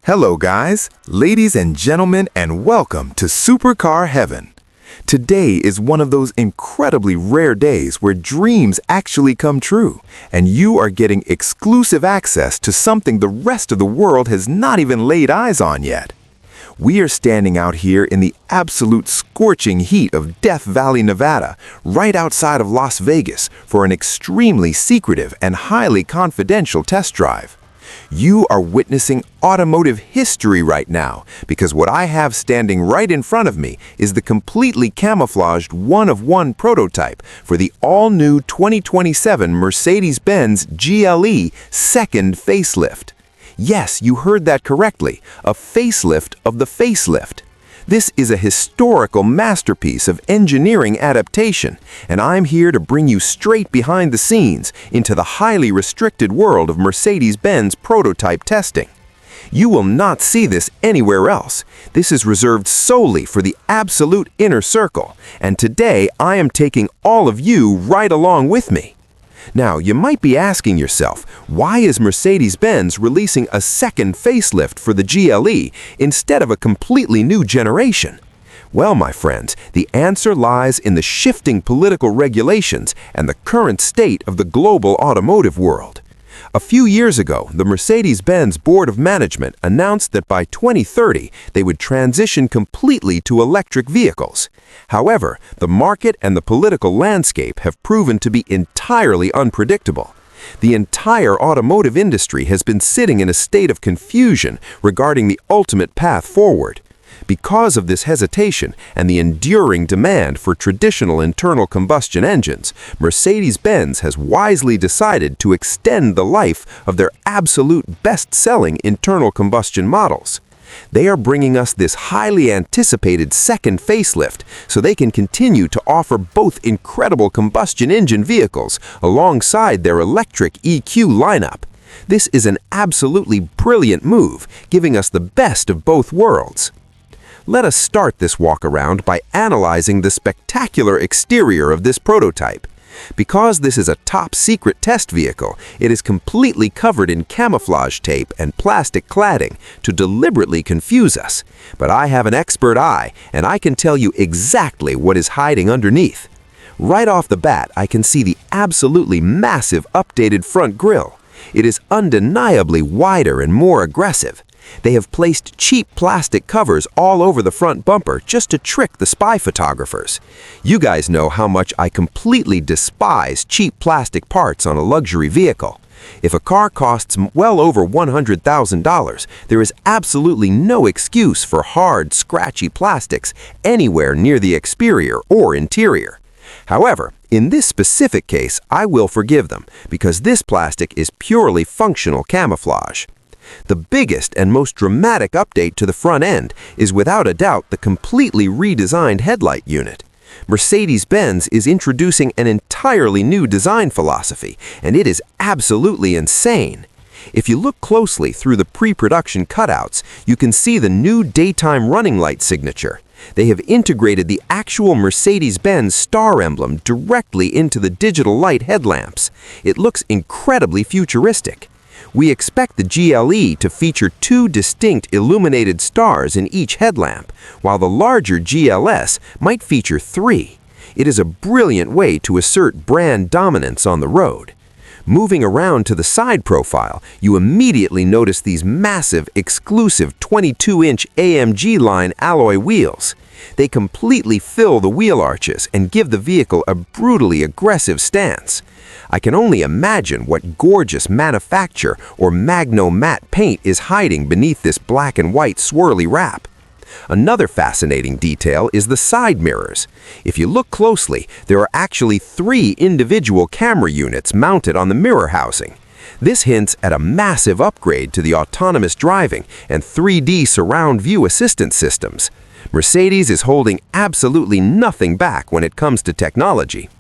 Hello guys, ladies and gentlemen, and welcome to Supercar Heaven. Today is one of those incredibly rare days where dreams actually come true, and you are getting exclusive access to something the rest of the world has not even laid eyes on yet. We are standing out here in the absolute scorching heat of Death Valley, Nevada, right outside of Las Vegas for an extremely secretive and highly confidential test drive. You are witnessing automotive history right now, because what I have standing right in front of me is the completely camouflaged one-of-one prototype for the all-new 2027 Mercedes-Benz GLE second facelift. Yes, you heard that correctly, a facelift of the facelift. This is a historical masterpiece of engineering adaptation, and I'm here to bring you straight behind the scenes into the highly restricted world of Mercedes-Benz prototype testing. You will not see this anywhere else. This is reserved solely for the absolute inner circle, and today I am taking all of you right along with me. Now, you might be asking yourself, why is Mercedes-Benz releasing a second facelift for the GLE instead of a completely new generation? Well, my friends, the answer lies in the shifting political regulations and the current state of the global automotive world. A few years ago, the Mercedes-Benz Board of Management announced that by 2030, they would transition completely to electric vehicles. However, the market and the political landscape have proven to be entirely unpredictable. The entire automotive industry has been sitting in a state of confusion regarding the ultimate path forward. Because of this hesitation and the enduring demand for traditional internal combustion engines, Mercedes-Benz has wisely decided to extend the life of their absolute best-selling internal combustion models. They are bringing us this highly anticipated second facelift so they can continue to offer both incredible combustion engine vehicles alongside their electric EQ lineup. This is an absolutely brilliant move, giving us the best of both worlds. Let us start this walk around by analyzing the spectacular exterior of this prototype. Because this is a top-secret test vehicle, it is completely covered in camouflage tape and plastic cladding to deliberately confuse us. But I have an expert eye, and I can tell you exactly what is hiding underneath. Right off the bat, I can see the absolutely massive updated front grille. It is undeniably wider and more aggressive. They have placed cheap plastic covers all over the front bumper just to trick the spy photographers. You guys know how much I completely despise cheap plastic parts on a luxury vehicle. If a car costs well over $100,000, there is absolutely no excuse for hard, scratchy plastics anywhere near the exterior or interior. However, in this specific case, I will forgive them because this plastic is purely functional camouflage. The biggest and most dramatic update to the front end is without a doubt the completely redesigned headlight unit. Mercedes-Benz is introducing an entirely new design philosophy, and it is absolutely insane. If you look closely through the pre-production cutouts, you can see the new daytime running light signature. They have integrated the actual Mercedes-Benz star emblem directly into the digital light headlamps. It looks incredibly futuristic. We expect the GLE to feature two distinct illuminated stars in each headlamp, while the larger GLS might feature three. It is a brilliant way to assert brand dominance on the road. Moving around to the side profile, you immediately notice these massive, exclusive 22-inch AMG line alloy wheels. They completely fill the wheel arches and give the vehicle a brutally aggressive stance. I can only imagine what gorgeous manufacture or Magno matte paint is hiding beneath this black and white swirly wrap. Another fascinating detail is the side mirrors. If you look closely, there are actually three individual camera units mounted on the mirror housing. This hints at a massive upgrade to the autonomous driving and 3D surround view assistance systems. Mercedes is holding absolutely nothing back when it comes to technology.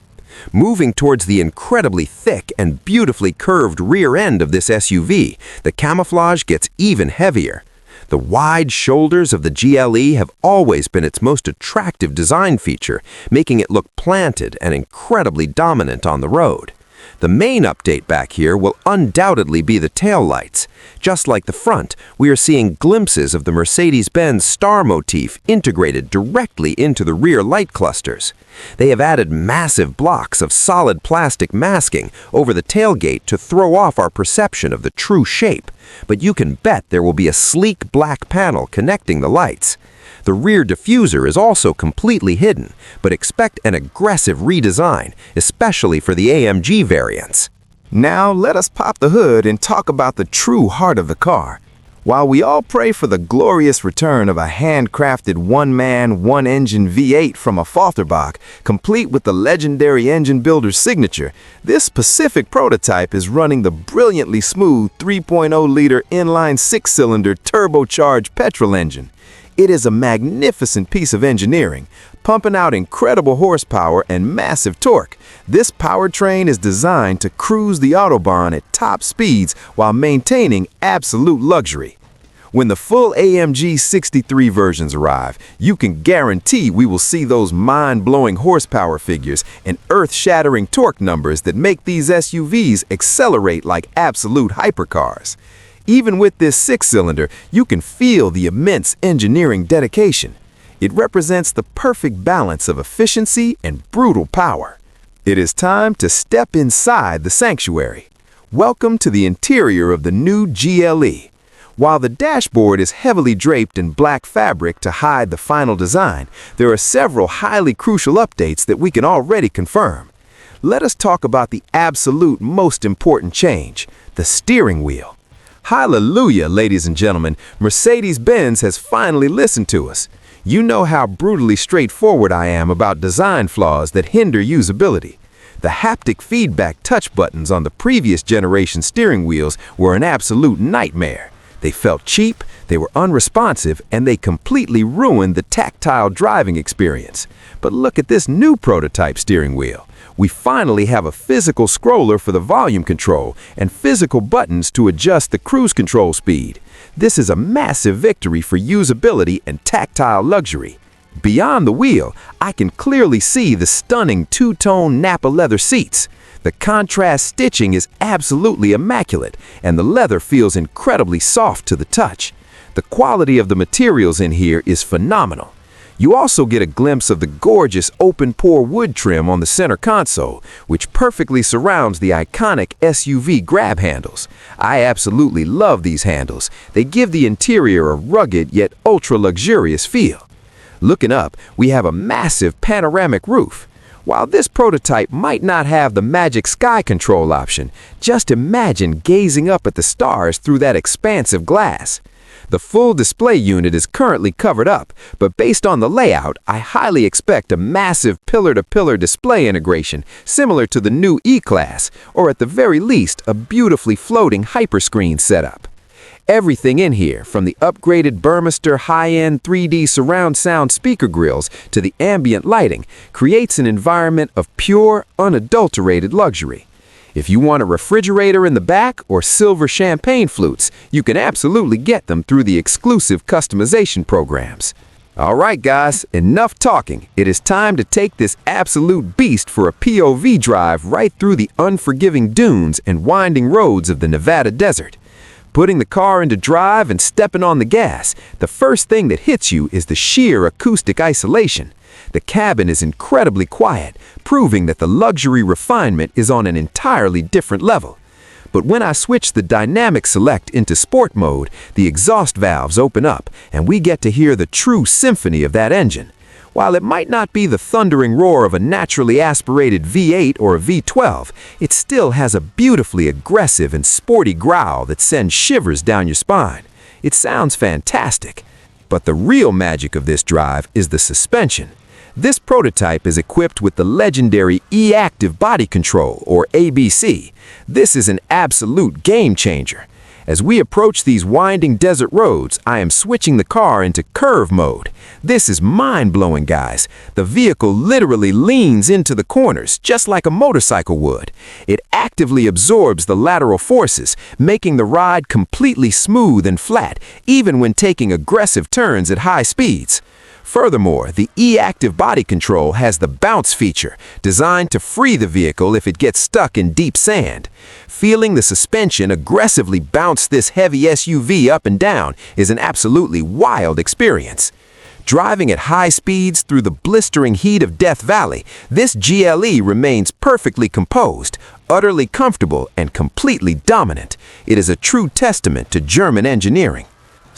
Moving towards the incredibly thick and beautifully curved rear end of this SUV, the camouflage gets even heavier. The wide shoulders of the GLE have always been its most attractive design feature, making it look planted and incredibly dominant on the road. The main update back here will undoubtedly be the tail lights. Just like the front, we are seeing glimpses of the Mercedes-Benz star motif integrated directly into the rear light clusters. They have added massive blocks of solid plastic masking over the tailgate to throw off our perception of the true shape, but you can bet there will be a sleek black panel connecting the lights. The rear diffuser is also completely hidden, but expect an aggressive redesign, especially for the AMG variants. Now let us pop the hood and talk about the true heart of the car. While we all pray for the glorious return of a handcrafted one-man, one-engine V8 from a Falterbach, complete with the legendary engine builder's signature, this specific prototype is running the brilliantly smooth 3.0-liter inline-6 cylinder turbocharged petrol engine. It is a magnificent piece of engineering, pumping out incredible horsepower and massive torque. This powertrain is designed to cruise the Autobahn at top speeds while maintaining absolute luxury. When the full AMG 63 versions arrive, you can guarantee we will see those mind-blowing horsepower figures and earth-shattering torque numbers that make these SUVs accelerate like absolute hypercars. Even with this six-cylinder, you can feel the immense engineering dedication. It represents the perfect balance of efficiency and brutal power. It is time to step inside the sanctuary. Welcome to the interior of the new GLE. While the dashboard is heavily draped in black fabric to hide the final design, there are several highly crucial updates that we can already confirm. Let us talk about the absolute most important change, the steering wheel. Hallelujah, ladies and gentlemen, Mercedes-Benz has finally listened to us. You know how brutally straightforward I am about design flaws that hinder usability. The haptic feedback touch buttons on the previous generation steering wheels were an absolute nightmare. They felt cheap, they were unresponsive, and they completely ruined the tactile driving experience. But look at this new prototype steering wheel. We finally have a physical scroller for the volume control and physical buttons to adjust the cruise control speed. This is a massive victory for usability and tactile luxury. Beyond the wheel, I can clearly see the stunning two-tone Nappa leather seats. The contrast stitching is absolutely immaculate, and the leather feels incredibly soft to the touch. The quality of the materials in here is phenomenal. You also get a glimpse of the gorgeous open-pore wood trim on the center console, which perfectly surrounds the iconic SUV grab handles. I absolutely love these handles. They give the interior a rugged yet ultra-luxurious feel. Looking up, we have a massive panoramic roof. While this prototype might not have the magic sky control option, just imagine gazing up at the stars through that expansive glass. The full display unit is currently covered up, but based on the layout, I highly expect a massive pillar-to-pillar display integration similar to the new E-Class, or at the very least, a beautifully floating hyperscreen setup. Everything in here, from the upgraded Burmester high-end 3D surround sound speaker grills to the ambient lighting, creates an environment of pure, unadulterated luxury. If you want a refrigerator in the back or silver champagne flutes, you can absolutely get them through the exclusive customization programs. All right, guys, enough talking. It is time to take this absolute beast for a POV drive right through the unforgiving dunes and winding roads of the Nevada desert. Putting the car into drive and stepping on the gas, the first thing that hits you is the sheer acoustic isolation. The cabin is incredibly quiet, proving that the luxury refinement is on an entirely different level. But when I switch the dynamic select into sport mode, the exhaust valves open up, and we get to hear the true symphony of that engine. While it might not be the thundering roar of a naturally aspirated V8 or a V12, it still has a beautifully aggressive and sporty growl that sends shivers down your spine. It sounds fantastic. But the real magic of this drive is the suspension. This prototype is equipped with the legendary E-Active Body Control, or ABC. This is an absolute game changer. As we approach these winding desert roads, I am switching the car into curve mode. This is mind-blowing, guys. The vehicle literally leans into the corners, just like a motorcycle would. It actively absorbs the lateral forces, making the ride completely smooth and flat, even when taking aggressive turns at high speeds. Furthermore, the E-Active body control has the bounce feature, designed to free the vehicle if it gets stuck in deep sand. Feeling the suspension aggressively bounce this heavy SUV up and down is an absolutely wild experience. Driving at high speeds through the blistering heat of Death Valley, this GLE remains perfectly composed, utterly comfortable, and completely dominant. It is a true testament to German engineering.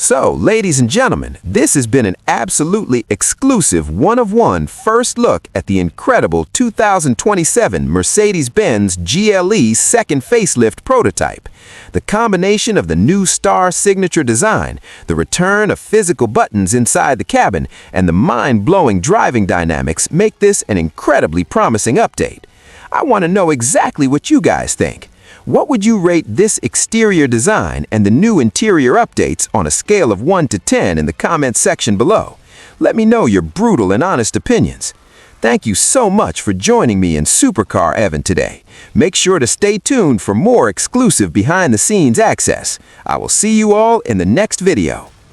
So, ladies and gentlemen, this has been an absolutely exclusive one-of-one first look at the incredible 2027 Mercedes-Benz GLE second facelift prototype. The combination of the new star signature design, the return of physical buttons inside the cabin, and the mind-blowing driving dynamics make this an incredibly promising update. I want to know exactly what you guys think. What would you rate this exterior design and the new interior updates on a scale of 1 to 10 in the comments section below? Let me know your brutal and honest opinions. Thank you so much for joining me in Supercar Evan today. Make sure to stay tuned for more exclusive behind-the-scenes access. I will see you all in the next video.